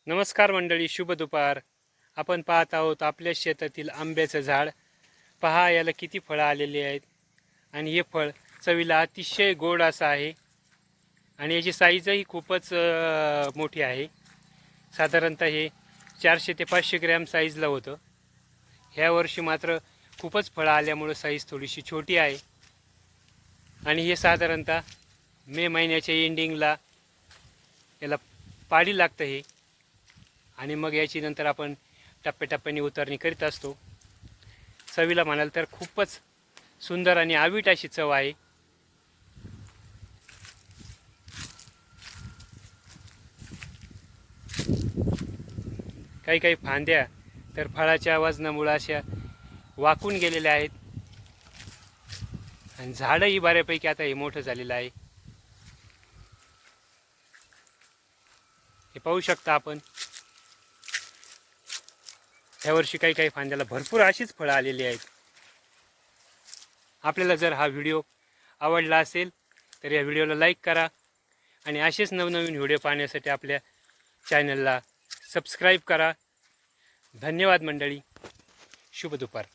नमस्कार मंडळी, शुभ दुपार. आपण पाहत आहोत आपल्या शेतातील आंब्याचं झाड. पहा याला किती फळं आलेली आहेत आणि हे फळ चवीला अतिशय गोड असं आहे आणि याची साईजही खूपच मोठी आहे. साधारणतः हे 400 ते 500 ग्रॅम साईजला होतं. ह्या वर्षी मात्र खूपच फळं आल्यामुळं साईज थोडीशी छोटी आहे आणि हे साधारणतः मे महिन्याच्या एंडिंगला याला पाडी लागतं हे आणि मग याची नंतर आपण टप्प्याटप्प्याने उतरणी करीत असतो. चवीला म्हणाल तर खूपच सुंदर आणि आवीट अशी चव आहे. काही काही फांद्या तर फळाच्या वजनामुळे अशा वाकून गेलेल्या आहेत आणि झाडही बऱ्यापैकी आता हे मोठं झालेलं आहे. हे पाहू शकता आपण. यावर्षी काही काही फांद्याला भरपूर अशीच फळं आलेली आहेत. आपल्याला जर हा व्हिडिओ आवडला असेल तर या व्हिडिओला लाईक करा आणि असेच नवनवीन व्हिडिओ पाहण्यासाठी आपल्या चॅनलला सबस्क्राईब करा. धन्यवाद मंडळी. शुभ दुपार.